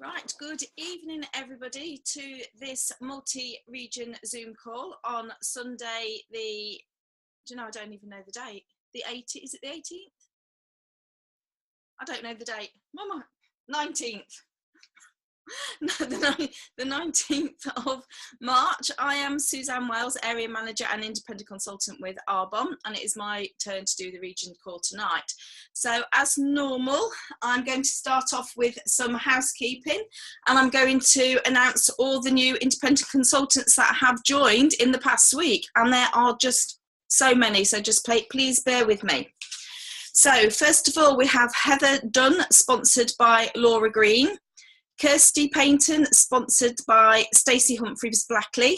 Right, good evening everybody to this multi-region Zoom call on Sunday I don't even know the date. The 18th, is it the 18th? I don't know the date. Mama, 19th. No, the 19th of March. I am Suzanne Wells, Area Manager and Independent Consultant with Arbonne, and it is my turn to do the region call tonight. So as normal, I'm going to start off with some housekeeping, and I'm going to announce all the new independent consultants that have joined in the past week, and there are just so many, so just please bear with me. So first of all, we have Heather Dunn, sponsored by Laura Green. Kirsty Paynton, sponsored by Stacey Humphreys-Blackley.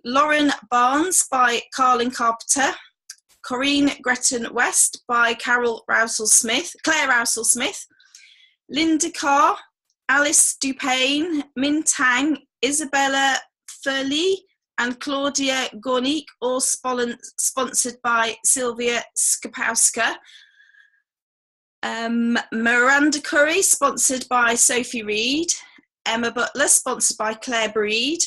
Lauren Barnes by Carlin Carpenter. Corrine Gretton-West by Claire Rousel-Smith. Linda Carr, Alice Dupain, Min Tang, Isabella Furley, and Claudia Gornick, all sponsored by Sylvia Skopowska. Miranda Curry, sponsored by Sophie Reed. Emma Butler, sponsored by Claire Breed.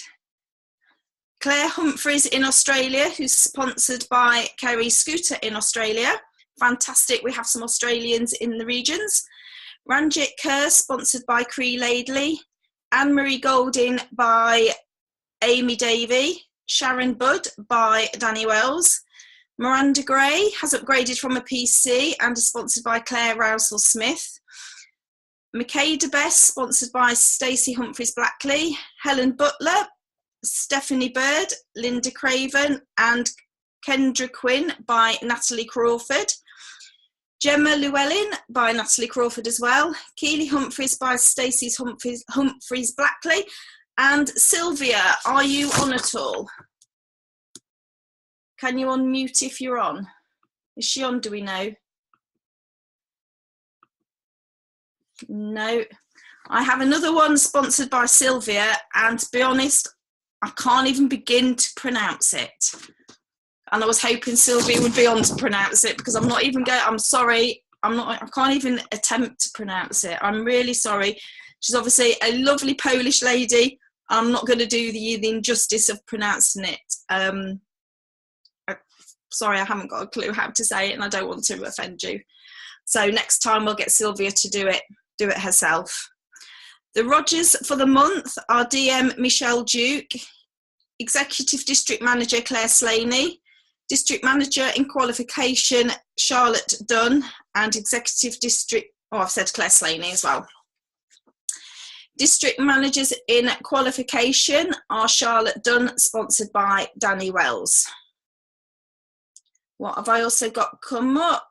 Claire Humphreys in Australia, who's sponsored by Kerry Scooter in Australia. Fantastic, we have some Australians in the regions. Ranjit Kerr, sponsored by Cree Laidley. Anne-Marie Golding by Amy Davey. Sharon Budd by Danny Wells. Miranda Gray has upgraded from a PC and is sponsored by Claire Rousel-Smith. Makeda Best, sponsored by Stacey Humphreys-Blackley. Helen Butler, Stephanie Bird, Linda Craven, and Kendra Quinn by Natalie Crawford. Gemma Llewellyn by Natalie Crawford as well. Keely Humphreys by Stacey Humphreys-Blackley. And Sylvia, are you on at all? Can you unmute if you're on? Is she on, do we know? No. I have another one sponsored by Sylvia, and to be honest, I can't even begin to pronounce it. And I was hoping Sylvia would be on to pronounce it, because I'm sorry, I can't even attempt to pronounce it. I'm really sorry. She's obviously a lovely Polish lady. I'm not going to do the injustice of pronouncing it. Sorry, I haven't got a clue how to say it, and I don't want to offend you. So next time we'll get Sylvia to do it herself. The Rogers for the month are DM Michelle Duke, Executive District Manager Claire Slaney, District Manager in Qualification Charlotte Dunn, and Executive District, I've said Claire Slaney as well. District Managers in Qualification are Charlotte Dunn, sponsored by Danny Wells. What have I also got come up?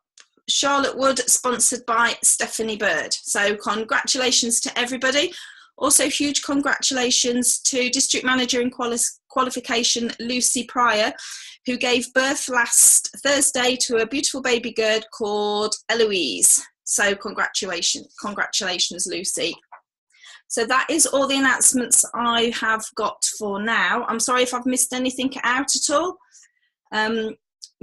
Charlotte Wood, sponsored by Stephanie Bird. So congratulations to everybody. Also huge congratulations to District Manager in Qualification Lucy Pryor, who gave birth last Thursday to a beautiful baby girl called Eloise. So congratulations Lucy. So that is all the announcements I have got for now. I'm sorry if I've missed anything out at all.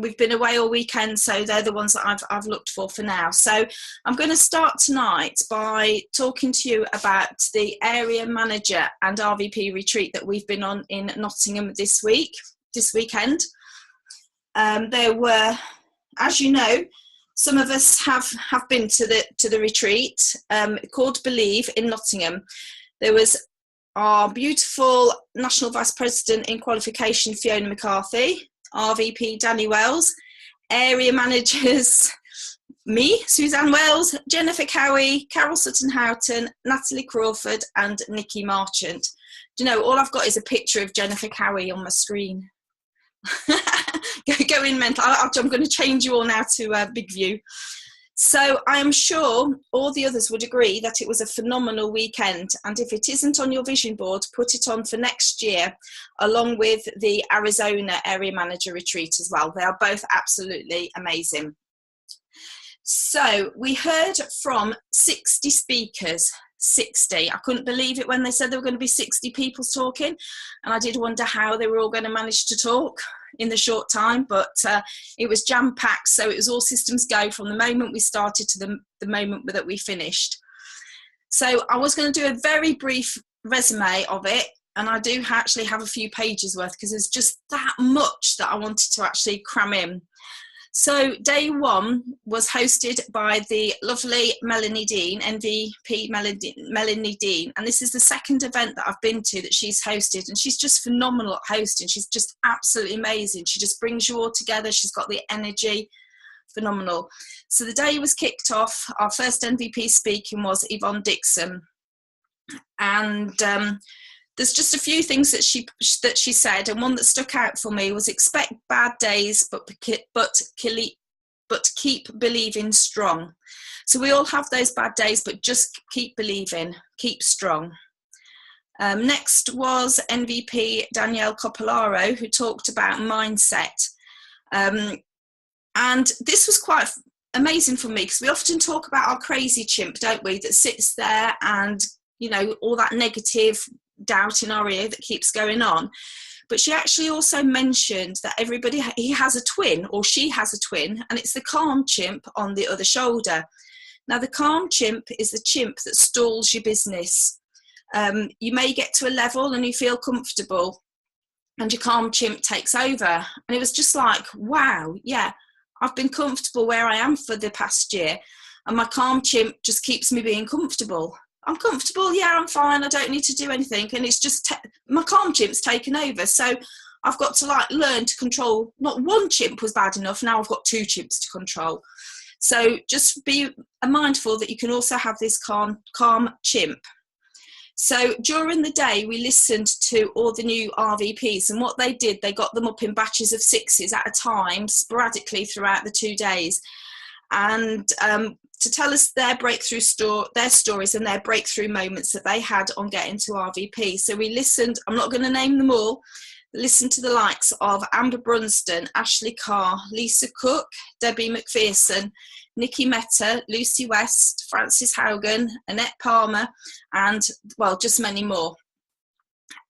We've been away all weekend, so they're the ones that I've looked for now. So I'm going to start tonight by talking to you about the area manager and RVP retreat that we've been on in Nottingham this weekend. There were, as you know, some of us have been to the retreat called Believe in Nottingham. There was our beautiful National Vice President in Qualification, Fiona McCarthy, RVP Danny Wells, area managers me, Suzanne Wells, Jennifer Cowie, Carol Sutton-Houghton, Natalie Crawford, and Nikki Marchant. Do you know, all I've got is a picture of Jennifer Cowie on my screen. Going mental. I'm going to change you all now to big view. So I am sure all the others would agree that it was a phenomenal weekend, and if it isn't on your vision board, put it on for next year, along with the Arizona area manager retreat as well. They are both absolutely amazing. So we heard from 60 speakers. 60. I couldn't believe it when they said there were going to be 60 people talking, and I did wonder how they were all going to manage to talk in the short time, but it was jam-packed, so it was all systems go from the moment we started to the moment that we finished. So I was going to do a very brief resume of it, and I do actually have a few pages worth because there's just that much that I wanted to actually cram in. So day one was hosted by the lovely Melanie Dean, MVP Melanie Dean, and this is the second event that I've been to that she's hosted, and she's just phenomenal at hosting. She's just absolutely amazing. She just brings you all together. She's got the energy, phenomenal. So the day was kicked off. Our first MVP speaking was Yvonne Dixon, and there's just a few things that she said, and one that stuck out for me was expect bad days, but keep believing strong. So we all have those bad days, but just keep believing, keep strong. Next was MVP Danielle Copolaro, who talked about mindset. And this was quite amazing for me because we often talk about our crazy chimp, don't we, that sits there and, you know, all that negative doubt in our ear that keeps going on. But she actually also mentioned that he has a twin, or she has a twin, and it's the calm chimp on the other shoulder. Now, the calm chimp is the chimp that stalls your business. You may get to a level and you feel comfortable, and your calm chimp takes over. And it was just like, wow, yeah, I've been comfortable where I am for the past year, and my calm chimp just keeps me being comfortable. I'm comfortable, yeah, I'm fine, I don't need to do anything, and it's just my calm chimp's taken over. So I've got to like learn to control. Not one chimp was bad enough, now I've got two chimps to control. So just be mindful that you can also have this calm chimp. So during the day we listened to all the new RVPs, and what they did, they got them up in batches of 6s at a time, sporadically throughout the 2 days, and to tell us their stories and their breakthrough moments that they had on getting to RVP. So we listened, I'm not going to name them all, listened to the likes of Amber Brunston, Ashley Carr, Lisa Cook, Debbie McPherson, Nikki Meta, Lucy West, Frances Haugen, Annette Palmer, and, well, just many more.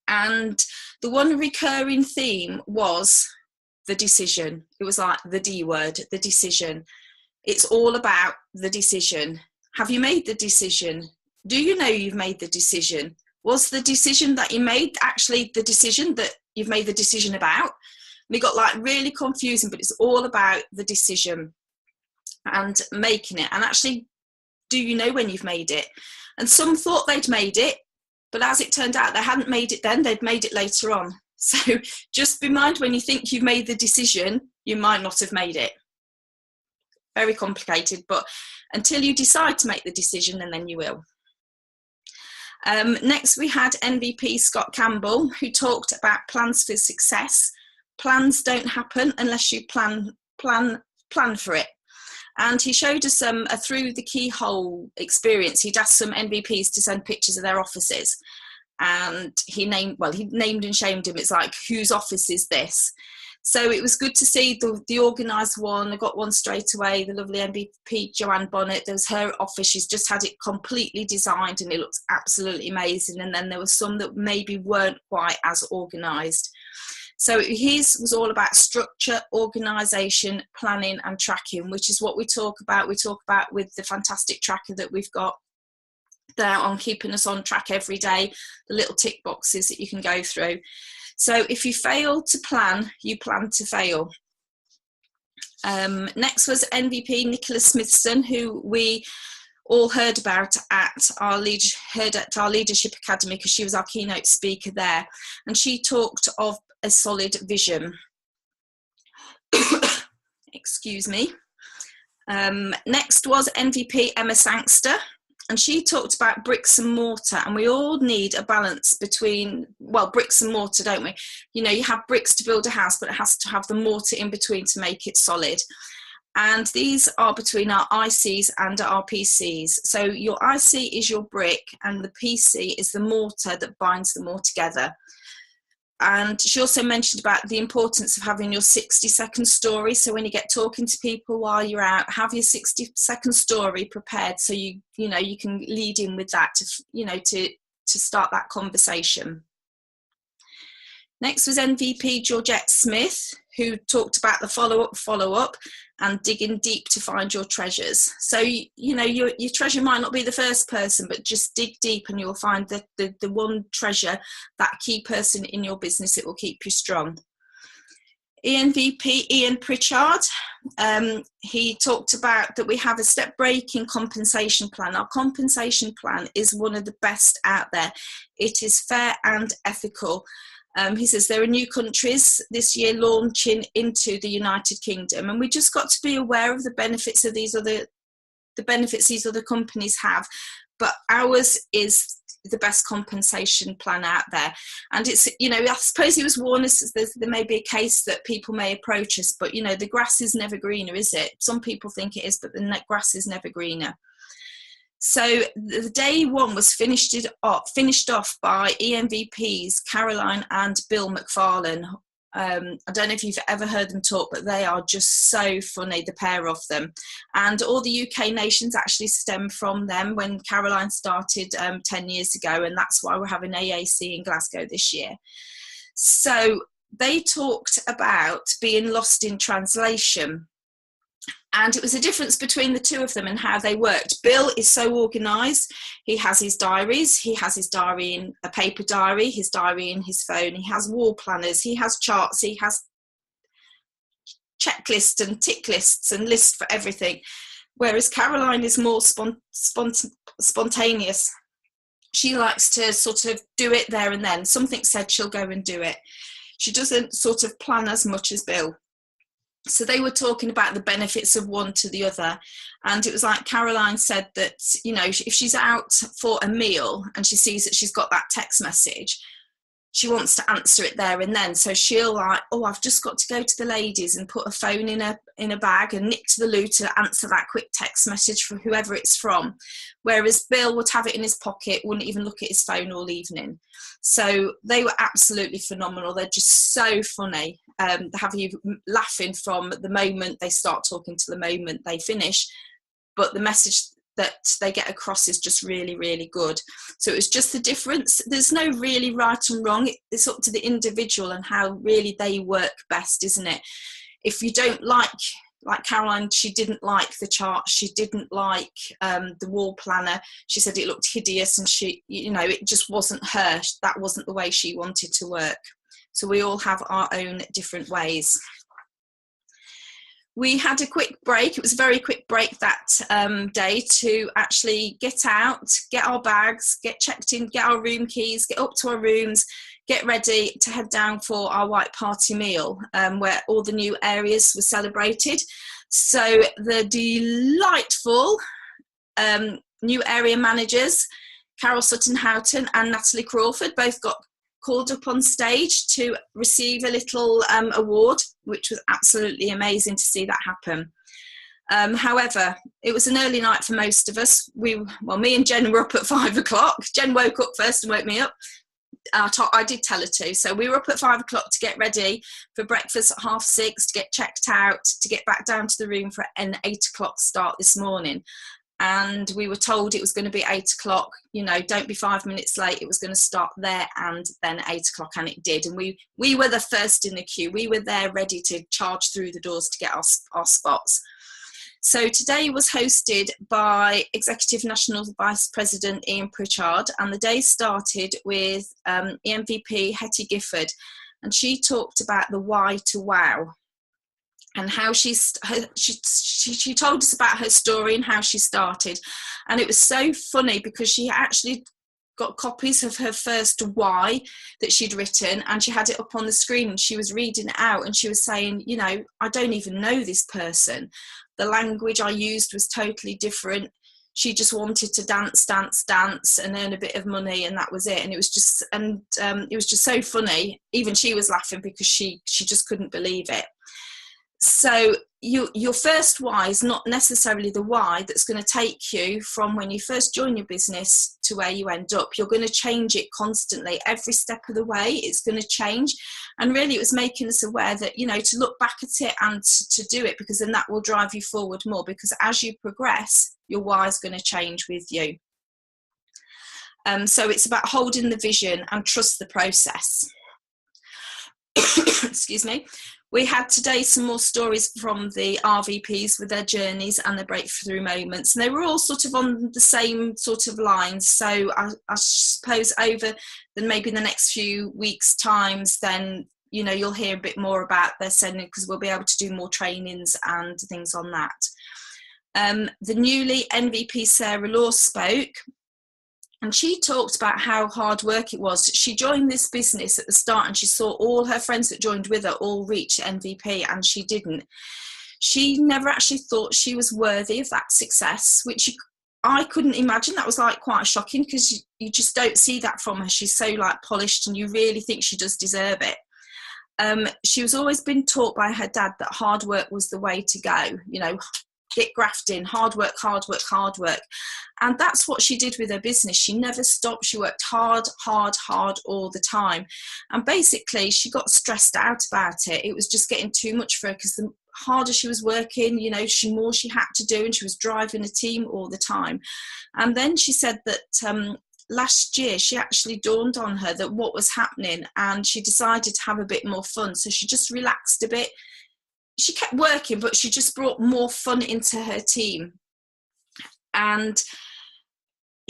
And the one recurring theme was the decision. It was like the D word, the decision. It's all about the decision. Have you made the decision? Do you know you've made the decision? Was the decision that you made actually the decision that you've made the decision about? And it got like really confusing, but it's all about the decision and making it. And actually, do you know when you've made it? And some thought they'd made it, but as it turned out, they hadn't made it then, they'd made it later on. So just be mindful when you think you've made the decision, you might not have made it. Very complicated, but until you decide to make the decision, and then you will. Next we had MVP Scott Campbell, who talked about plans for success. Plans don't happen unless you plan for it. And he showed us through the keyhole experience. He'd asked some MVPs to send pictures of their offices, and he named and shamed him. It's like, whose office is this? So it was good to see the organised one. I got one straight away, the lovely MVP Joanne Bonnet. There was her office. She's just had it completely designed and it looks absolutely amazing. And then there were some that maybe weren't quite as organised. So his was all about structure, organisation, planning and tracking, which is what we talk about. We talk about with the fantastic tracker that we've got there on keeping us on track every day, the little tick boxes that you can go through. So if you fail to plan, you plan to fail. Next was MVP Nicola Smithson, who we all heard about at our Leadership Academy because she was our keynote speaker there. And she talked of a solid vision. Excuse me. Next was MVP Emma Sangster. And she talked about bricks and mortar, and we all need a balance between, well, bricks and mortar, don't we? You know, you have bricks to build a house, but it has to have the mortar in between to make it solid. And these are between our ICs and our PCs. So your IC is your brick, and the PC is the mortar that binds them all together. And she also mentioned about the importance of having your 60-second story. So when you get talking to people while you're out, have your 60-second story prepared so you can lead in with that to start that conversation. Next was MVP Georgette Smith, who talked about the follow-up, and digging deep to find your treasures. So, you know, your treasure might not be the first person, but just dig deep and you'll find the one treasure, that key person in your business. It will keep you strong. ENVP Ian Pritchard, he talked about that we have a step breaking compensation plan. Our compensation plan is one of the best out there. It is fair and ethical. He says there are new countries this year launching into the United Kingdom, and we just got to be aware of the benefits of these other companies have, but ours is the best compensation plan out there. And it's, you know, I suppose he was warned us there may be a case that people may approach us, but you know, the grass is never greener, is it? Some people think it is, but the grass is never greener. So the day one was finished off by EMVPs Caroline and Bill McFarlane. I don't know if you've ever heard them talk, but they are just so funny, the pair of them. And all the UK nations actually stem from them when Caroline started 10 years ago, and that's why we're having AAC in Glasgow this year. So they talked about being lost in translation. And it was a difference between the two of them and how they worked. Bill is so organised. He has his diaries. He has his diary in a paper diary, his diary in his phone. He has wall planners. He has charts. He has checklists and tick lists and lists for everything. Whereas Caroline is more spontaneous. She likes to sort of do it there and then. Something said, she'll go and do it. She doesn't sort of plan as much as Bill. So they were talking about the benefits of one to the other. And it was like Caroline said that, you know, if she's out for a meal and she sees that she's got that text message, she wants to answer it there and then. So she'll like, oh, I've just got to go to the ladies and put a phone in a bag and nip to the loo to answer that quick text message for whoever it's from. Whereas Bill would have it in his pocket, wouldn't even look at his phone all evening. So they were absolutely phenomenal. They're just so funny. They have you laughing from the moment they start talking to the moment they finish. But the message that they get across is just really, really good. So it was just the difference. There's no really right and wrong. It's up to the individual and how really they work best, isn't it? If you don't like Caroline, she didn't like the chart. She didn't like the wall planner. She said it looked hideous and she, you know, it just wasn't her. That wasn't the way she wanted to work. So we all have our own different ways. We had a quick break. It was a very quick break that day to actually get out, get our bags, get checked in, get our room keys, get up to our rooms, get ready to head down for our white party meal, where all the new areas were celebrated. So the delightful new area managers, Carol Sutton-Houghton and Natalie Crawford, both got called up on stage to receive a little award, which was absolutely amazing to see that happen. However, it was an early night for most of us. Me and Jen were up at 5 o'clock. Jen woke up first and woke me up. I did tell her to. So we were up at 5 o'clock to get ready for breakfast at 6:30, to get checked out, to get back down to the room for an 8 o'clock start this morning. And we were told it was going to be 8 o'clock, you know, don't be 5 minutes late. It was going to start there and then 8 o'clock, and it did. And we were the first in the queue. We were there ready to charge through the doors to get our spots. So today was hosted by Executive National Vice President Ian Pritchard, and the day started with EMVP Hetty Gifford, and she talked about the why to wow. And how she told us about her story and how she started. And it was so funny because she actually got copies of her first why that she'd written, and she had it up on the screen and she was reading it out, and she was saying, you know, I don't even know this person. The language I used was totally different. She just wanted to dance and earn a bit of money, and that was it. And it was just so funny. Even she was laughing because she just couldn't believe it. So your first why is not necessarily the why that's going to take you from when you first join your business to where you end up. You're going to change it constantly. Every step of the way, it's going to change. And really, it was making us aware that, you know, to look back at it and to do it, because then that will drive you forward more, because as you progress, your why is going to change with you. So it's about holding the vision and trust the process. Excuse me. We had today some more stories from the RVPs with their journeys and their breakthrough moments, and they were all sort of on the same sort of lines. So I suppose over maybe the next few weeks' times, then, you know, you'll hear a bit more about their sending, because we'll be able to do more trainings and things on that. The newly MVP Sarah Law spoke, and she talked about how hard work it was. She joined this business at the start and she saw all her friends that joined with her all reach MVP, and she didn't. She never actually thought she was worthy of that success, which I couldn't imagine. That was like quite shocking, because you just don't see that from her. She's so like polished, and you really think she does deserve it. She was always been taught by her dad that hard work was the way to go, you know, get grafting, hard work, hard work, hard work. And that's what she did with her business. She never stopped. She worked hard, hard, hard all the time. And basically she got stressed out about it. It was just getting too much for her, because the harder she was working, you know, more she had to do, and she was driving a team all the time. And then she said that last year she actually dawned on her that what was happening, and she decided to have a bit more fun. So she just relaxed a bit. She kept working, but she just brought more fun into her team. And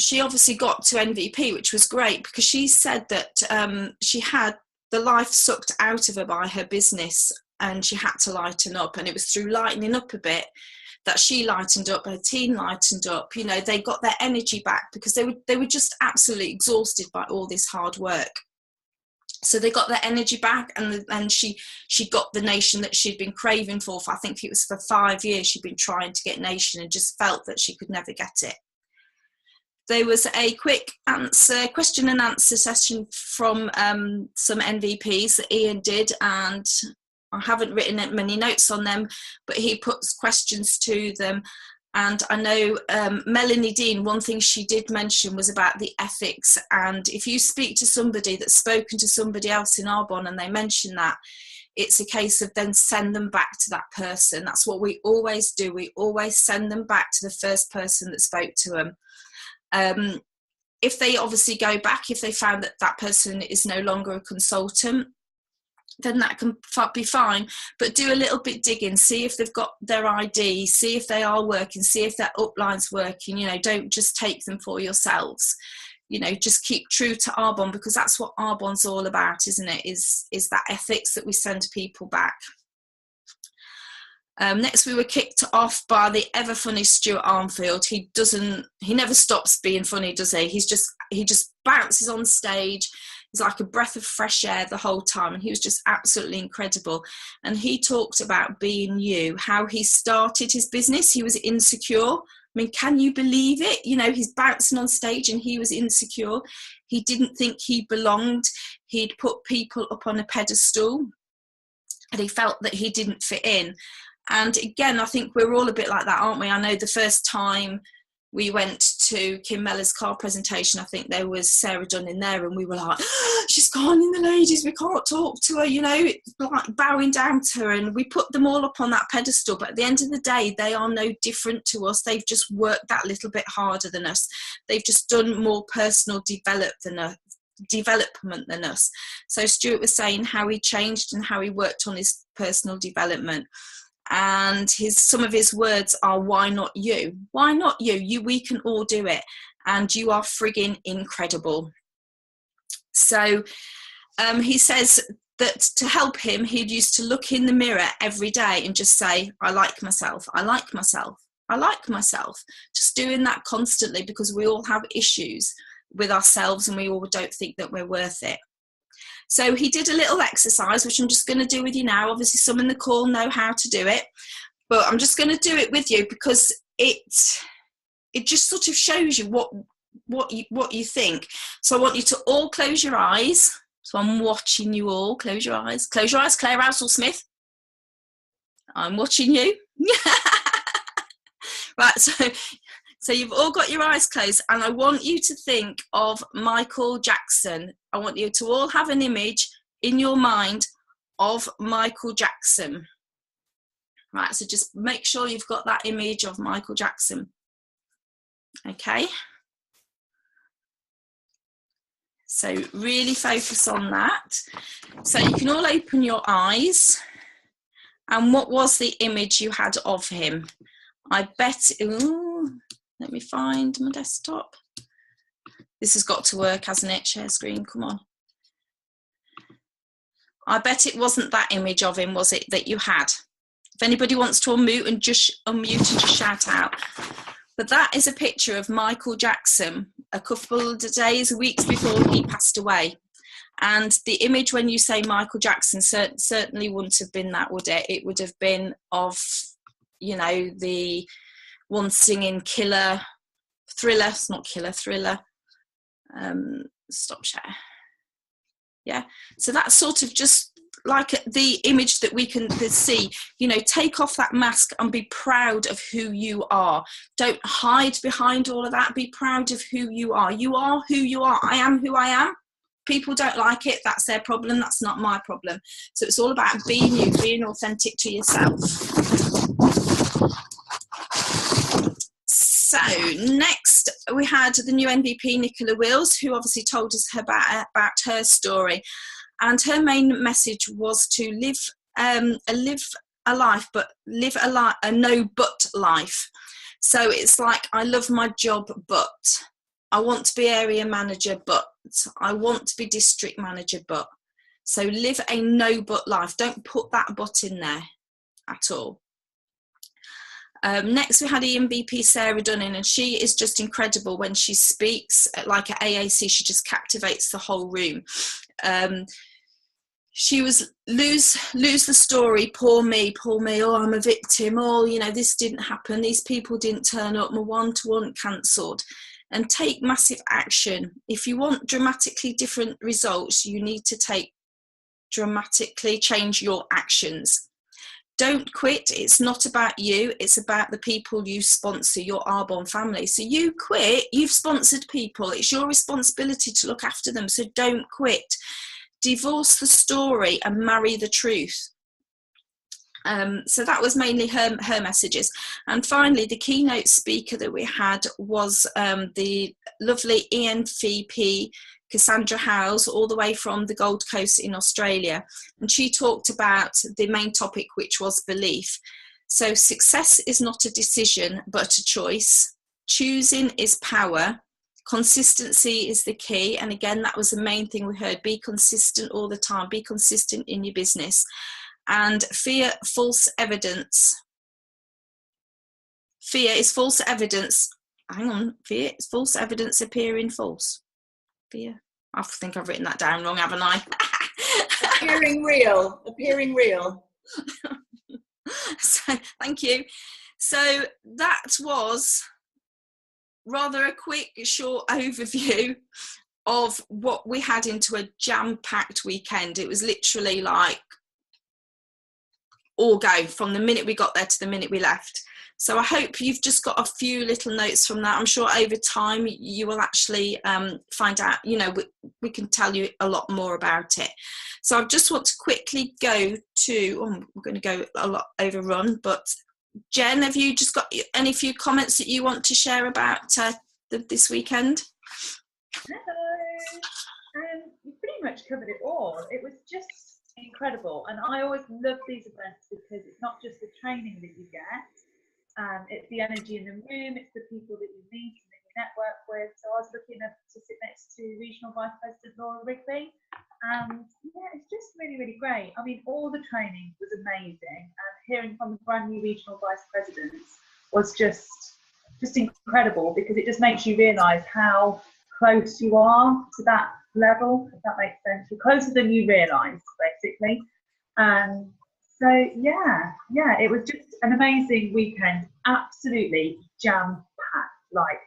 she obviously got to MVP, which was great, because she said that she had the life sucked out of her by her business, and she had to lighten up. And it was through lightening up a bit that she lightened up, her team lightened up. You know, they got their energy back, because they were just absolutely exhausted by all this hard work. So they got their energy back, and she got the nation that she'd been craving for I think it was for 5 years. She'd been trying to get nation and just felt that she could never get it. There was a quick question and answer session from some MVPs that Ian did, and I haven't written many notes on them, but he puts questions to them. And I know Melanie Dean, one thing she did mention was about the ethics. And if you speak to somebody that's spoken to somebody else in Arbonne and they mention that, it's a case of then send them back to that person. That's what we always do. We always send them back to the first person that spoke to them. If they obviously go back, if they found that that person is no longer a consultant, then that can be fine. But do a little bit digging, see if they've got their ID, see if they are working, see if their upline's working. You know, don't just take them for yourselves. You know, just keep true to Arbonne, because that's what Arbonne's all about, isn't it? Is that ethics that we send people back. Next, we were kicked off by the ever funny Stuart Armfield. He never stops being funny, does he? He just bounces on stage. He's like a breath of fresh air the whole time, and he was just absolutely incredible. And he talked about being you, how he started his business. He was insecure. I mean, can you believe it? You know, he's bouncing on stage and he was insecure. He didn't think he belonged. He'd put people up on a pedestal, and he felt that he didn't fit in. And again, I think we're all a bit like that, aren't we? I know the first time we went to Kim Mellor's car presentation, I think there was Sarah Dunn in there, and we were like, oh, she's gone in the ladies, we can't talk to her, you know, like bowing down to her. And we put them all up on that pedestal, but at the end of the day, they are no different to us. They've just worked that little bit harder than us. They've just done more personal development than us. So Stuart was saying how he changed and how he worked on his personal development. And some of his words are, why not you? Why not you? We can all do it. And you are frigging incredible. So he says that to help him, he'd used to look in the mirror every day and just say, I like myself, I like myself, I like myself. Just doing that constantly, because we all have issues with ourselves and we all don't think that we're worth it. So he did a little exercise, which I'm just going to do with you now. Obviously, some in the call know how to do it, but I'm just going to do it with you, because it just sort of shows you what you think. So I want you to all close your eyes. So I'm watching you all. Close your eyes. Close your eyes, Claire Rousel-Smith. I'm watching you. Right, so you've all got your eyes closed, and I want you to think of Michael Jackson. I want you to all have an image in your mind of Michael Jackson. Right, so just make sure you've got that image of Michael Jackson. Okay. So really focus on that. So you can all open your eyes. And what was the image you had of him? I bet, ooh, let me find my desktop. This has got to work, hasn't it? Share screen, come on. I bet it wasn't that image of him, was it, that you had? If anybody wants to unmute and just shout out. But that is a picture of Michael Jackson a couple of days, weeks before he passed away. And the image when you say Michael Jackson certainly wouldn't have been that, would it? It would have been of, you know, the one singing Thriller. It's not Killer, Thriller. Stop share. Yeah, so that's sort of just like the image that we can see. You know, take off that mask and be proud of who you are. Don't hide behind all of that. Be proud of who you are. You are who you are. I am who I am. People don't like it, that's their problem, that's not my problem. So it's all about being you, being authentic to yourself. So next we had the new MVP, Nicola Wills, who obviously told us about her story. And her main message was to live a life, but live a no-but life. So it's like, I love my job, but I want to be area manager, but I want to be district manager, but. So live a no-but life. Don't put that but in there at all. Next we had EMVP Sarah Dunning, and she is just incredible when she speaks. Like at AAC, she just captivates the whole room. She was lose the story, poor me, oh, I'm a victim, oh, you know, this didn't happen, these people didn't turn up, my one-to-one cancelled. And take massive action. If you want dramatically different results, you need to dramatically change your actions. Don't quit. It's not about you. It's about the people you sponsor, your Arbonne family. So you quit, you've sponsored people. It's your responsibility to look after them. So don't quit. Divorce the story and marry the truth. So that was mainly her messages. And finally, the keynote speaker that we had was the lovely ENVP Cassandra Howes, all the way from the Gold Coast in Australia. And she talked about the main topic, which was belief. So success is not a decision, but a choice. Choosing is power. Consistency is the key. And again, that was the main thing we heard. Be consistent all the time. Be consistent in your business. And fear, false evidence. Fear is false evidence. Hang on. Fear is false evidence appearing false. Fear. I think I've written that down wrong, haven't I? Appearing real. Appearing real. So, thank you. So that was rather a quick, short overview of what we had into a jam-packed weekend. It was literally like all go from the minute we got there to the minute we left. So I hope you've just got a few little notes from that. I'm sure over time you will actually find out, you know, we can tell you a lot more about it. So I just want to quickly go to, I'm going to go a lot overrun, but Jen, have you just got any few comments that you want to share about this weekend? Hello. You pretty much covered it all. It was just incredible, and I always love these events because it's not just the training that you get, it's the energy in the room, it's the people that you meet and that you network with. So I was lucky enough to sit next to Regional Vice President Laura Rigby, and yeah, it's just really, really great. I mean, all the training was amazing, and hearing from the brand new Regional Vice Presidents was just incredible, because it just makes you realise how close you are to that level, if that makes sense. You're closer than you realise, basically. And so yeah, it was just an amazing weekend, absolutely jam-packed. Like,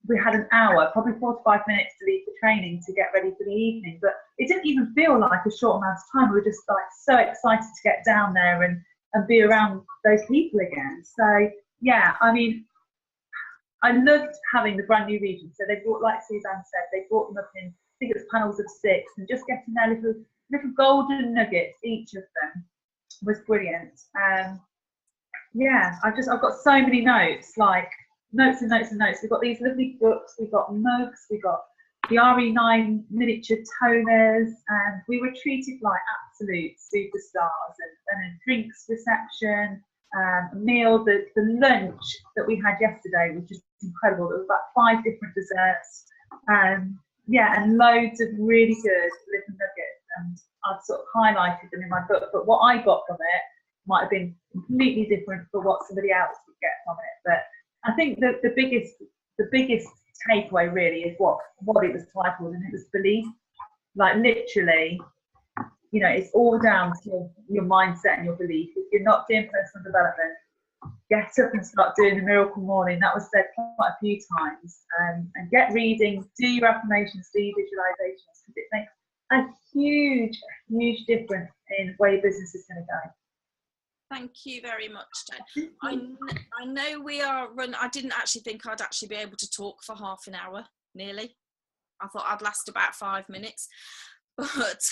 we had an hour, probably 45 minutes to leave the training to get ready for the evening, but it didn't even feel like a short amount of time. We were just like so excited to get down there and be around those people again. So yeah, I mean, I loved having the brand new region. So they brought, like Suzanne said, they brought them up in, I think it was panels of 6, and just getting their little golden nuggets, each of them, was brilliant. Yeah, I've got so many notes, like notes and notes and notes. We've got these lovely books, we've got mugs, we've got the RE9 miniature toners, and we were treated like absolute superstars. And a drinks reception, a meal, the lunch that we had yesterday was just incredible. There was about 5 different desserts, yeah, and loads of really good liver nuggets. And I've sort of highlighted them in my book, but what I got from it might have been completely different for what somebody else would get from it. But I think that the biggest takeaway really is what it was titled, and it was belief. Like literally, you know, it's all down to your mindset and your belief. If you're not doing personal development, get up and start doing the miracle morning. That was said quite a few times. And get reading, do your affirmations, do your visualizations, because it makes a huge difference in the way business is going to go. Thank you very much, Jen. I know we are I didn't actually think I'd actually be able to talk for half an hour, nearly. I thought I'd last about 5 minutes. But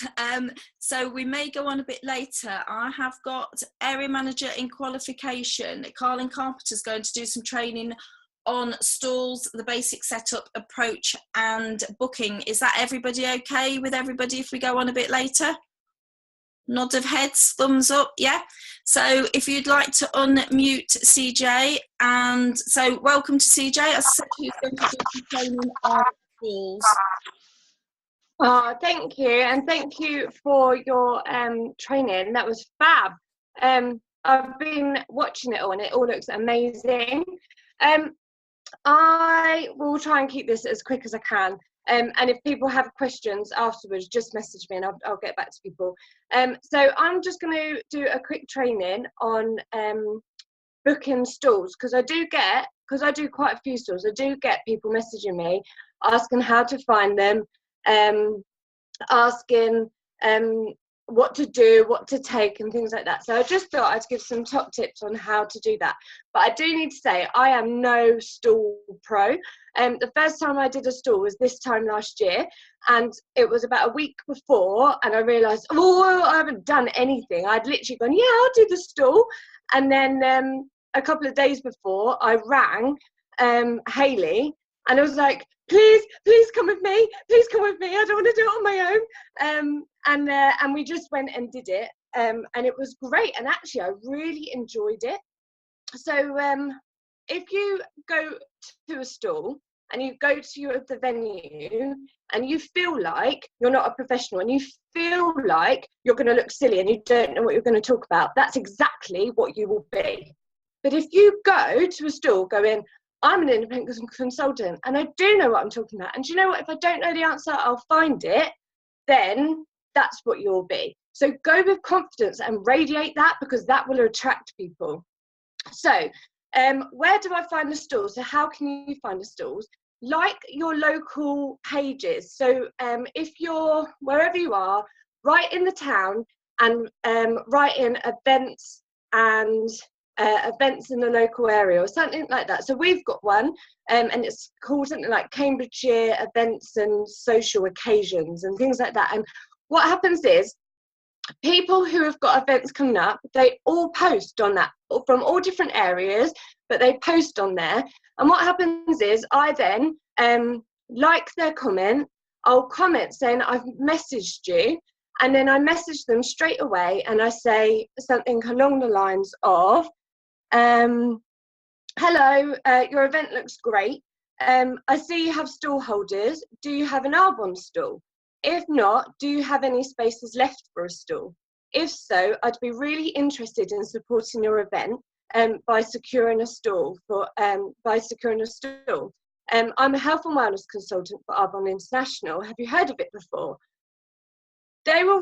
so we may go on a bit later. I have got area manager in qualification. Carlin Carpenter's going to do some training on stalls, the basic setup, approach and booking. Is that everybody okay with everybody if we go on a bit later? Nod of heads, thumbs up, yeah. So if you'd like to unmute CJ, and so welcome to CJ. I said who's going to do some training on stalls. Oh, thank you, and thank you for your training. That was fab. I've been watching it all, and it all looks amazing. I will try and keep this as quick as I can. And if people have questions afterwards, just message me and I'll get back to people. So I'm just going to do a quick training on booking stalls, because I do quite a few stalls. I do get people messaging me asking how to find them, asking what to do, what to take and things like that. So I just thought I'd give some top tips on how to do that. But I do need to say I am no stall pro. The first time I did a stall was this time last year, and it was about a week before, and I realised, oh, I haven't done anything. I'd literally gone, yeah, I'll do the stall. And then a couple of days before, I rang Hayley, and I was like, please come with me, I don't want to do it on my own. And we just went and did it, and it was great, and actually I really enjoyed it. So if you go to a stall and you go to the venue and you feel like you're not a professional and you feel like you're going to look silly and you don't know what you're going to talk about, that's exactly what you will be. But if you go to a stall going, I'm an independent consultant and I do know what I'm talking about, and do you know what, if I don't know the answer, I'll find it, then that's what you'll be. So go with confidence and radiate that, because that will attract people. So where do I find the stalls? So how can you find the stalls? Like your local pages. So if you're wherever you are, write in the town and write in events and events in the local area or something like that. So we've got one and it's called something like Cambridgeshire Events and Social Occasions and things like that. And what happens is people who have got events coming up, they all post on that from all different areas, but they post on there. And what happens is I then like their comment, I'll comment saying I've messaged you, and then I message them straight away and I say something along the lines of, hello, your event looks great. I see you have stall holders. Do you have an Arbonne stall? If not, do you have any spaces left for a stall? If so, I'd be really interested in supporting your event by securing a stall. I'm a health and wellness consultant for Arbonne International. Have you heard of it before? They will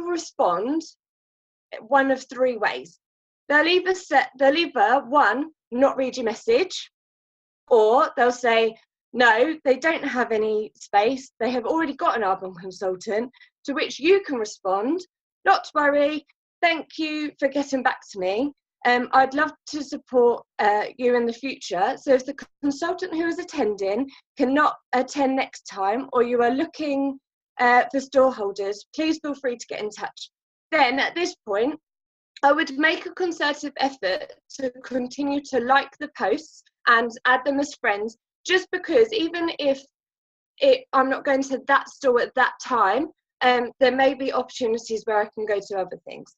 respond one of 3 ways. They'll either one, not read your message, or they'll say, no, they don't have any space. They have already got an Arbonne consultant, to which you can respond, not to worry, thank you for getting back to me. I'd love to support you in the future. So if the consultant who is attending cannot attend next time, or you are looking for stall holders, please feel free to get in touch. Then at this point, I would make a concerted effort to continue to like the posts and add them as friends, just because even if I'm not going to that store at that time, there may be opportunities where I can go to other things.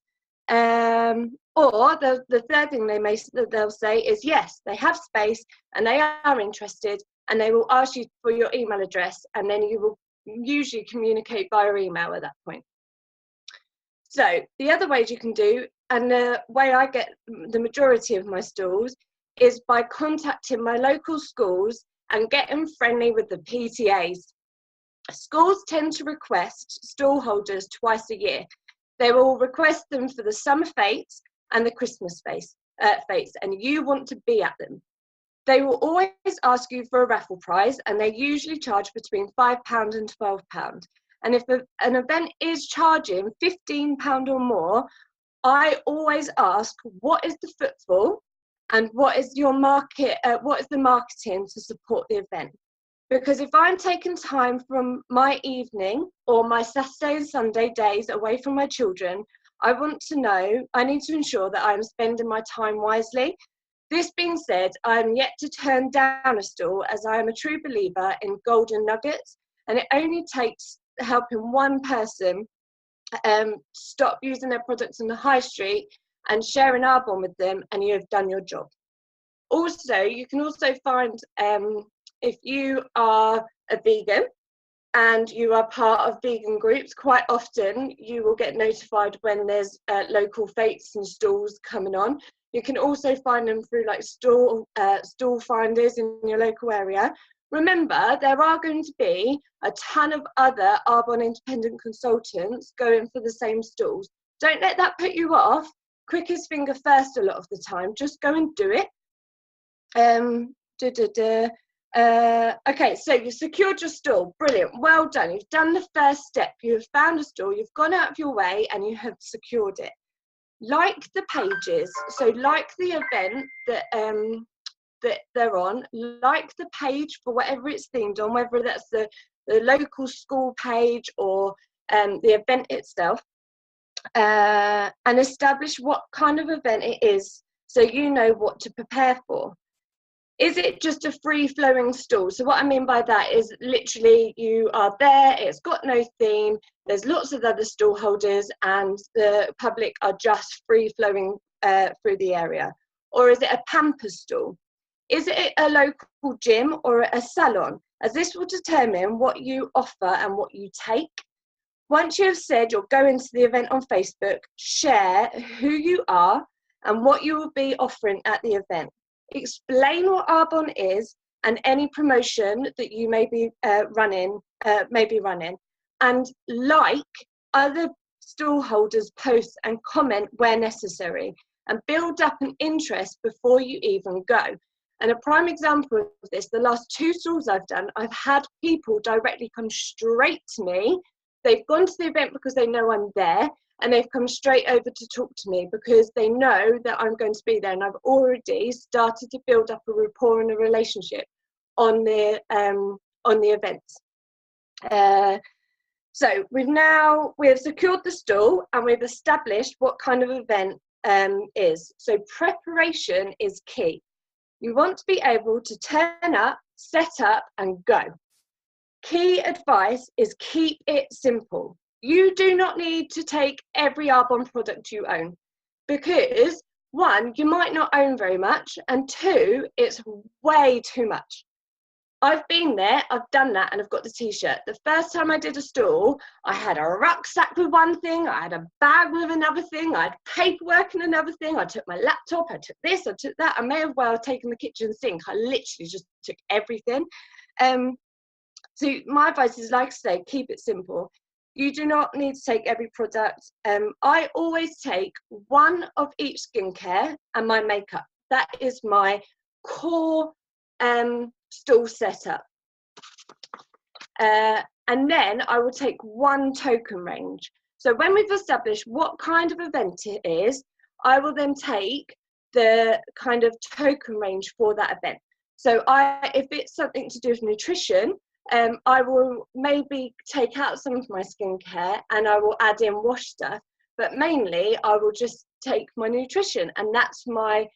Or the third thing they'll say is, yes, they have space and they are interested, and they will ask you for your email address, and then you will usually communicate via email at that point. So the other ways you can do, and the way I get the majority of my stalls, is by contacting my local schools and getting friendly with the PTAs. Schools tend to request stall holders twice a year. They will request them for the summer fetes and the Christmas fetes, and you want to be at them. They will always ask you for a raffle prize, and they usually charge between £5 and £12. And if an event is charging £15 or more, I always ask, what is the footfall and what is your market? What is the marketing to support the event? Because if I'm taking time from my evening or my Saturday and Sunday days away from my children, I need to ensure that I'm spending my time wisely. This being said, I am yet to turn down a stall, as I am a true believer in golden nuggets, and it only takes helping one person stop using their products on the high street and share an Arbonne with them, and you have done your job. Also, you can also find, if you are a vegan and you are part of vegan groups, quite often you will get notified when there's local fetes and stalls coming on. You can also find them through like stall finders in your local area. Remember, there are going to be a ton of other Arbonne independent consultants going for the same stalls. Don't let that put you off. Quickest finger first a lot of the time. Just go and do it. Okay, so you've secured your stall. Brilliant. Well done. You've done the first step. You have found a stall. You've gone out of your way and you have secured it. Like the pages. So like the event that they're on, like the page for whatever it's themed on, whether that's the local school page or the event itself, and establish what kind of event it is so you know what to prepare for. Is it just a free-flowing stall? So what I mean by that is literally you are there, it's got no theme, there's lots of other stall holders and the public are just free-flowing through the area? Or is it a pamper stall? Is it a local gym or a salon? As this will determine what you offer and what you take. Once you have said you're going to the event on Facebook, share who you are and what you will be offering at the event. Explain what Arbonne is and any promotion that you may be running, and like other stall holders' posts and comment where necessary, and build up an interest before you even go. And a prime example of this, the last 2 stalls I've done, I've had people directly come straight to me. They've gone to the event because they know I'm there, and they've come straight over to talk to me because they know that I'm going to be there, and I've already started to build up a rapport and a relationship on the events. So we've secured the stall and we've established what kind of event is. So preparation is key. You want to be able to turn up, set up and go. Key advice is keep it simple. You do not need to take every Arbonne product you own because 1, you might not own very much, and 2, it's way too much. I've been there, I've done that, and I've got the t-shirt. The first time I did a stall, I had a rucksack with one thing, I had a bag with another thing, I had paperwork and another thing, I took my laptop, I took this, I took that, I may have well taken the kitchen sink, I literally just took everything. So my advice is, like I say, keep it simple. You do not need to take every product. I always take 1 of each skincare and my makeup. That is my core stall setup. And then I will take 1 token range. So when we've established what kind of event it is, I will then take the kind of token range for that event. So if it's something to do with nutrition, I will maybe take out some of my skincare and I will add in wash stuff, but mainly I will just take my nutrition, and that's my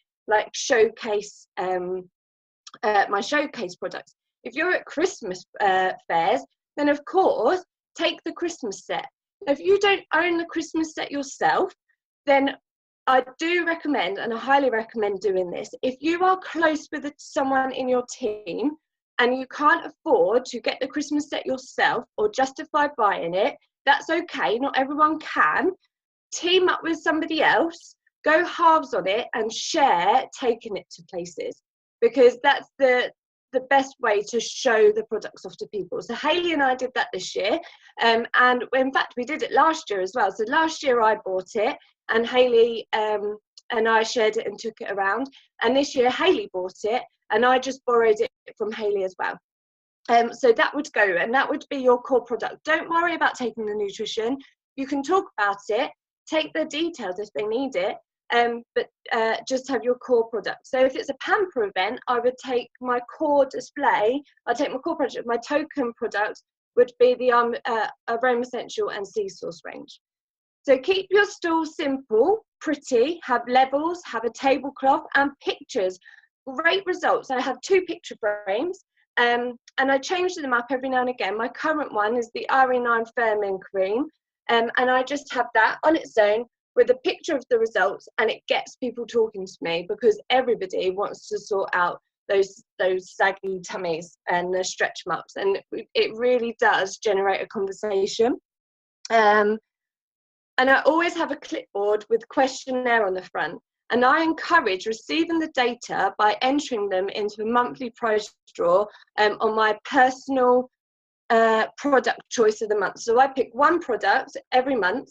showcase, my showcase products. If you're at Christmas fairs, then of course, take the Christmas set. If you don't own the Christmas set yourself, then I do recommend, and I highly recommend doing this. If you are close with someone in your team and you can't afford to get the Christmas set yourself or justify buying it, that's okay. Not everyone can. Team up with somebody else, go halves on it and share taking it to places, because that's the best way to show the products off to people. So Hayley and I did that this year, and in fact we did it last year as well. So last year I bought it and Hayley and I shared it and took it around, and this year Hayley bought it and I just borrowed it from Hayley as well. So that would go, and that would be your core product. Don't worry about taking the nutrition. You can talk about it, take the details if they need it, but just have your core product. So if it's a pamper event, I would take my core display, I'd take my core product, my token product would be the Aroma Essential and Sea Sauce range. So keep your stall simple, pretty, have levels, have a tablecloth and pictures. Great results. I have 2 picture frames, and I change them up every now and again. My current one is the RE9 Firming Cream, and I just have that on its own with a picture of the results, and it gets people talking to me because everybody wants to sort out those saggy tummies and the stretch marks, and it really does generate a conversation. And I always have a clipboard with questionnaire on the front, and I encourage receiving the data by entering them into a monthly prize draw on my personal product choice of the month. So I pick one product every month,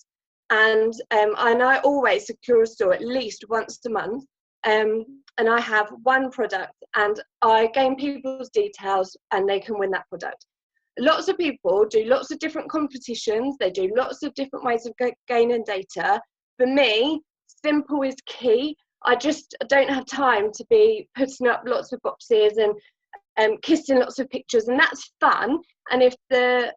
and I always secure a store at least once a month, and I have one product and I gain people's details and they can win that product. Lots of people do lots of different competitions, they do lots of different ways of gaining data. For me, simple is key. I just don't have time to be putting up lots of boxes and kissing lots of pictures, and that's fun. And if the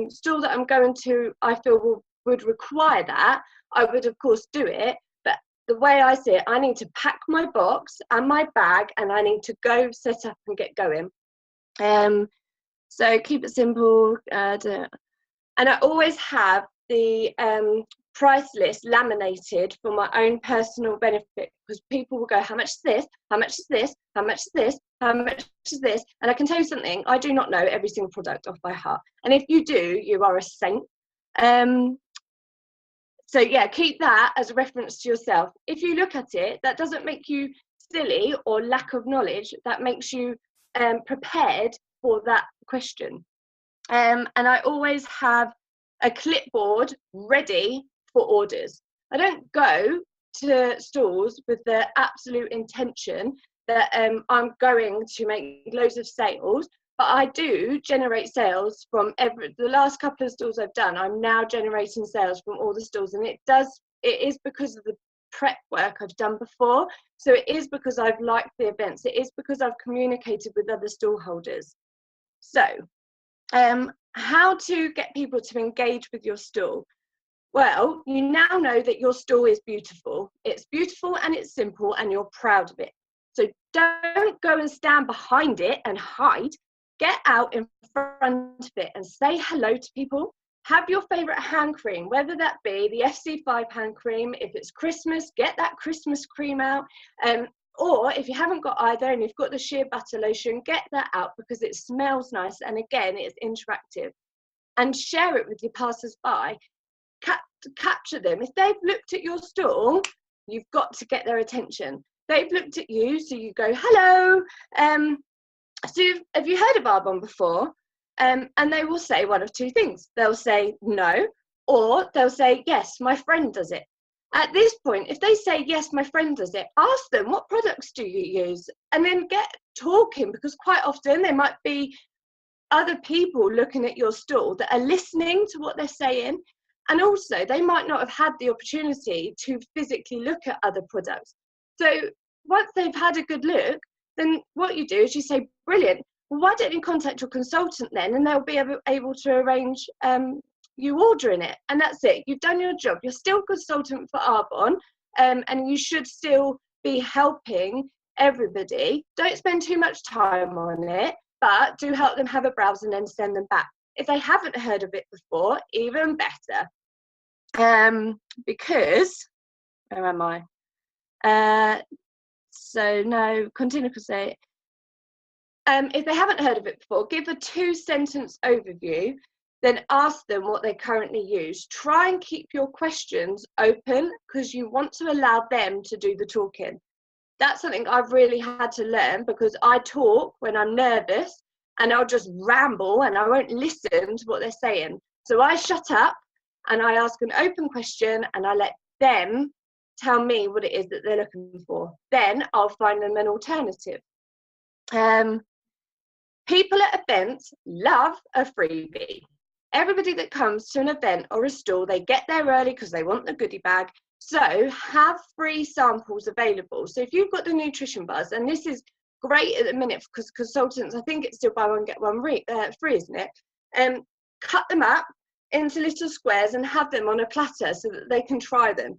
store that I'm going to I feel would require that, I would of course do it. But the way I see it, I need to pack my box and my bag and I need to go set up and get going. So keep it simple, and I always have the price list laminated for my own personal benefit, because people will go, how much is this, how much is this, how much is this, how much is this? And I can tell you something, I do not know every single product off by heart, and if you do, you are a saint. So yeah, keep that as a reference to yourself. If you look at it, that doesn't make you silly or lack of knowledge, that makes you prepared for that question. And I always have a clipboard ready for orders. I don't go to stores with the absolute intention that I'm going to make loads of sales, but I do generate sales from the last couple of stores I've done. I'm now generating sales from all the stores, and it is because of the prep work I've done before. So it is because I've liked the events. It is because I've communicated with other stall holders. So how to get people to engage with your stall? Well, you now know that your stall is beautiful. It's beautiful and it's simple and you're proud of it. So don't go and stand behind it and hide. Get out in front of it and say hello to people. Have your favourite hand cream, whether that be the FC5 hand cream. If it's Christmas, get that Christmas cream out. Or if you haven't got either and you've got the shea butter lotion, get that out because it smells nice and again, it's interactive. And share it with your passers-by. Capture them. If they've looked at your stall, you've got to get their attention. They've looked at you, so you go, hello. So have you heard of Arbonne before? And they will say one of two things. They'll say no, or they'll say, yes, my friend does it. At this point, if they say, yes, my friend does it, ask them, what products do you use? And then get talking, because quite often there might be other people looking at your stall that are listening to what they're saying. And also, they might not have had the opportunity to physically look at other products. So once they've had a good look, then what you do is you say, brilliant, well, why don't you contact your consultant then? And they'll be able to arrange you ordering it. And that's it. You've done your job. You're still a consultant for Arbonne, and you should still be helping everybody. Don't spend too much time on it. but do help them have a browse and then send them back. If they haven't heard of it before, even better. Because, where am I? So no, continue to say, if they haven't heard of it before, give a 2-sentence overview, then ask them what they currently use. Try and keep your questions open because you want to allow them to do the talking. That's something I've really had to learn, because I talk when I'm nervous and I'll just ramble and I won't listen to what they're saying. So I shut up and I ask an open question and I let them tell me what it is that they're looking for. Then I'll find them an alternative. People at events love a freebie. Everybody that comes to an event or a stall, they get there early because they want the goodie bag. So have free samples available. So if you've got the nutrition bars, and this is great at the minute because consultants, I think it's still buy one get one free, isn't it? Cut them up into little squares and have them on a platter so that they can try them.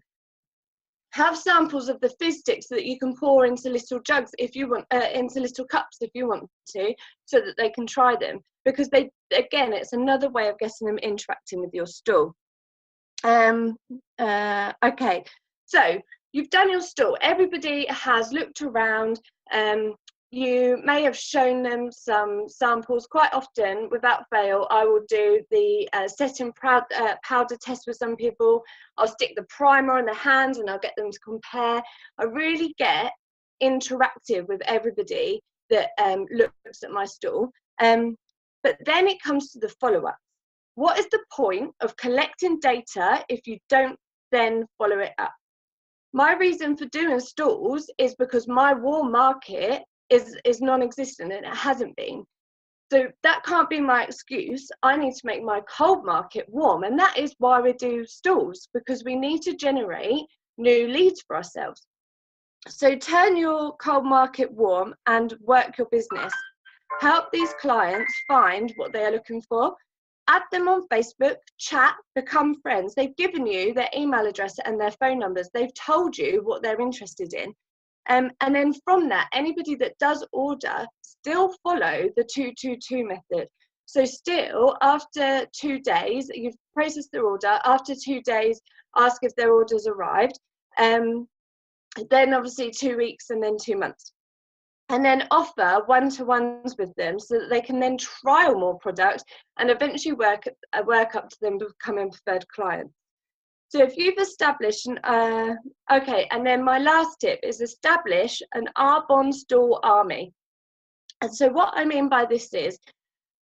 Have samples of the fizz sticks that you can pour into little jugs if you want, into little cups if you want to, so that they can try them. Because they, again, it's another way of getting them interacting with your stall. Okay, so you've done your stall. Everybody has looked around. You may have shown them some samples. Quite often, without fail, I will do the setting powder test with some people. I'll stick the primer on the hands and I'll get them to compare. I really get interactive with everybody that looks at my stall. But then it comes to the follow-up. What is the point of collecting data if you don't then follow it up? My reason for doing stalls is because my warm market is non-existent and it hasn't been. So that can't be my excuse. I need to make my cold market warm, and that is why we do stalls, because we need to generate new leads for ourselves. So turn your cold market warm and work your business. Help these clients find what they are looking for. Add them on Facebook, chat, become friends. They've given you their email address and their phone numbers. They've told you what they're interested in. And then from that, anybody that does order, still follow the 222 method. So still, after 2 days, you've processed their order. After 2 days, ask if their order's arrived. Then obviously 2 weeks and then 2 months. And then offer one-to-ones with them so that they can then trial more products and eventually work up to them becoming preferred clients. So if you've established okay, and then my last tip is establish an Arbonne stall army. And so what I mean by this is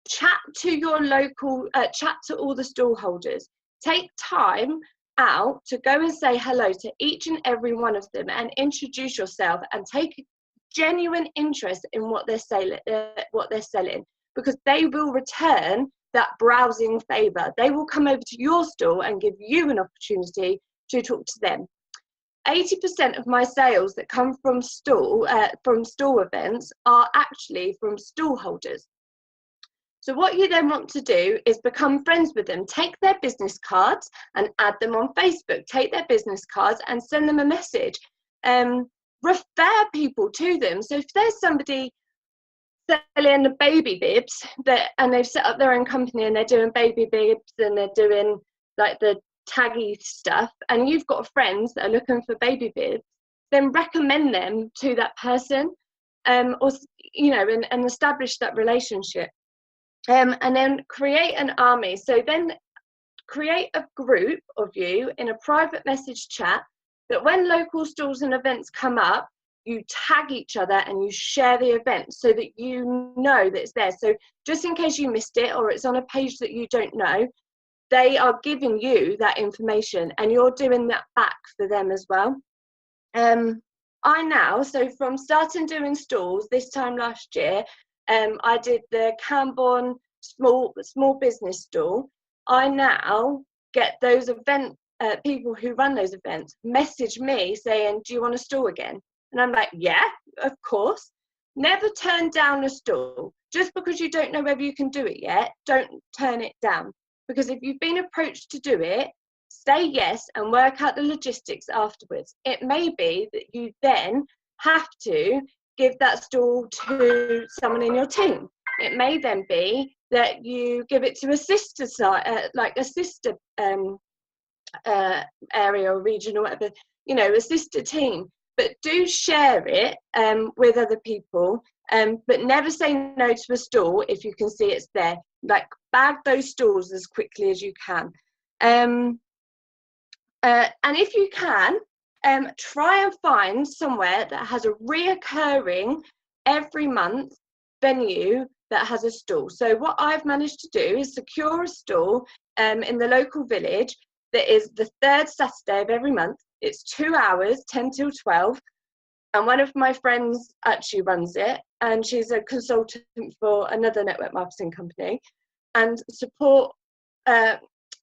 chat to your local, chat to all the stall holders. Take time out to go and say hello to each and every one of them and introduce yourself and take genuine interest in what they're selling, because they will return that browsing favor. They will come over to your stall and give you an opportunity to talk to them. 80% of my sales that come from stall events are actually from stall holders. So what you then want to do is become friends with them. Take their business cards and add them on Facebook. Take their business cards and send them a message. Refer people to them. So if there's somebody selling the baby bibs and they've set up their own company and they're doing baby bibs and they're doing like the taggy stuff, and you've got friends that are looking for baby bibs, then recommend them to that person, or and establish that relationship, and then create an army. So then create a group of you in a private message chat that when local stalls and events come up, you tag each other and you share the event so that you know that it's there. So just in case you missed it or it's on a page that you don't know, they are giving you that information and you're doing that back for them as well. So from starting doing stalls this time last year, I did the Camborne small business stall. I now get those event people who run those events message me saying, do you want a stall again? And I'm like, yeah, of course. Never turn down a stall. Just because you don't know whether you can do it yet, don't turn it down. Because if you've been approached to do it, say yes and work out the logistics afterwards. It may be that you then have to give that stall to someone in your team. It may then be that you give it to a sister site, like a sister area or region or whatever, you know, a sister team. But do share it with other people, but never say no to a stall if you can see it's there. Like, bag those stalls as quickly as you can. And if you can, try and find somewhere that has a reoccurring every month venue that has a stall. So what I've managed to do is secure a stall in the local village that is the third Saturday of every month. It's 2 hours, 10 till 12. And one of my friends actually runs it, and she's a consultant for another network marketing company. And support, and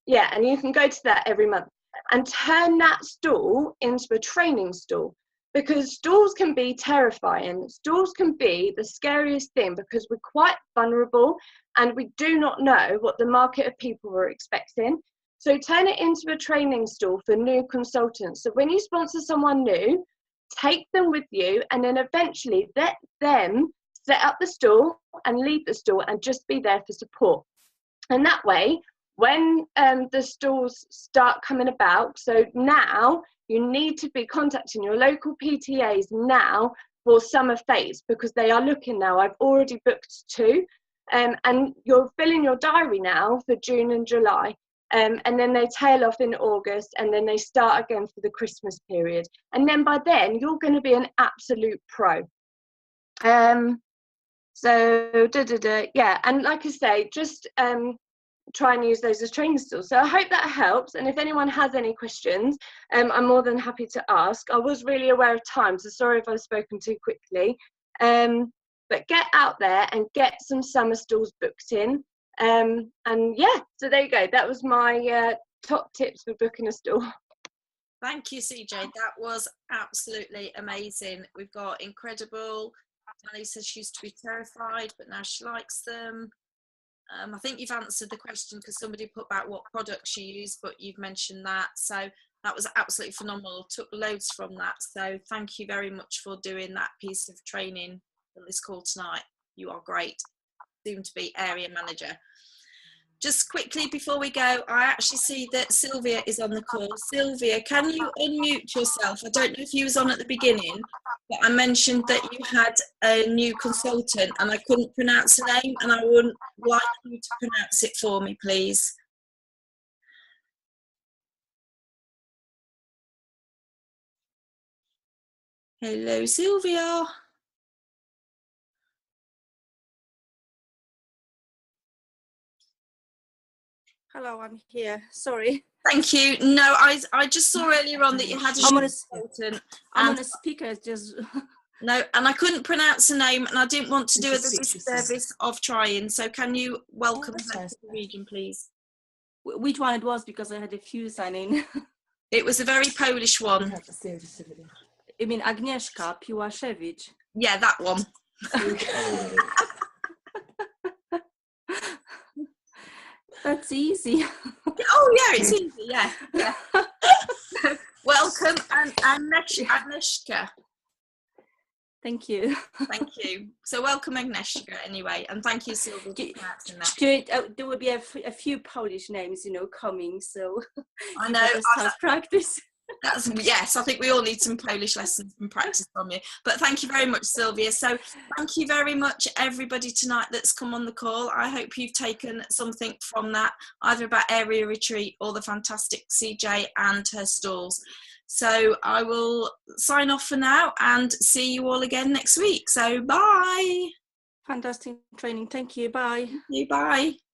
you can go to that every month and turn that stall into a training stall, because stalls can be terrifying. Stalls can be the scariest thing because we're quite vulnerable and we do not know what the market of people are expecting. So turn it into a training stall for new consultants. So when you sponsor someone new, take them with you, and then eventually let them set up the stall and leave the stall and just be there for support. And that way, when the stalls start coming about, so now you need to be contacting your local PTAs now for summer phase, because they are looking now. I've already booked 2, and you're filling your diary now for June and July. And then they tail off in August, and then they start again for the Christmas period. And then by then, you're going to be an absolute pro. Yeah, and like I say, just try and use those as training stalls. So I hope that helps. And if anyone has any questions, I'm more than happy to ask. I was really aware of time, so sorry if I've spoken too quickly. But get out there and get some summer stalls booked in. And yeah, so there you go. That was my top tips for booking a stall. Thank you, CJ. That was absolutely amazing. We've got incredible. Danny says she used to be terrified, but now she likes them. I think you've answered the question because somebody put about what products you use, but you've mentioned that. So that was absolutely phenomenal. Took loads from that. So thank you very much for doing that piece of training on this call tonight. You are great. Soon to be area manager. Just quickly before we go, I actually see that Sylvia is on the call. Sylvia, can you unmute yourself? I don't know if you was on at the beginning, but I mentioned that you had a new consultant and I couldn't pronounce her name, and I would like you to pronounce it for me, please. Hello, Sylvia. Hello, I'm here. Sorry. Thank you. No, I just saw earlier on that you had a consultant. I'm on a speaker. Just no, and I couldn't pronounce the name, and I didn't want to do a disservice of trying. So can you welcome her to the region, please? Which one it was, because I had a few signing. It was a very Polish one. You mean Agnieszka Piłaszewicz? Yeah, that one. That's easy. Oh yeah, it's easy. Yeah. Welcome, and Agnieszka. Thank you. Thank you. So welcome, Agnieszka, anyway, and thank you, Sylvia, for pronouncing that. There will be a few Polish names, coming. So I know. Start practice. Yes, I think we all need some Polish lessons and practice from you. But thank you very much, Sylvia. So thank you very much, everybody tonight that's come on the call. I hope you've taken something from that, either about Area Retreat or the fantastic CJ and her stalls. So I will sign off for now and see you all again next week. So bye. Fantastic training. Thank you. Bye. Thank you. Bye.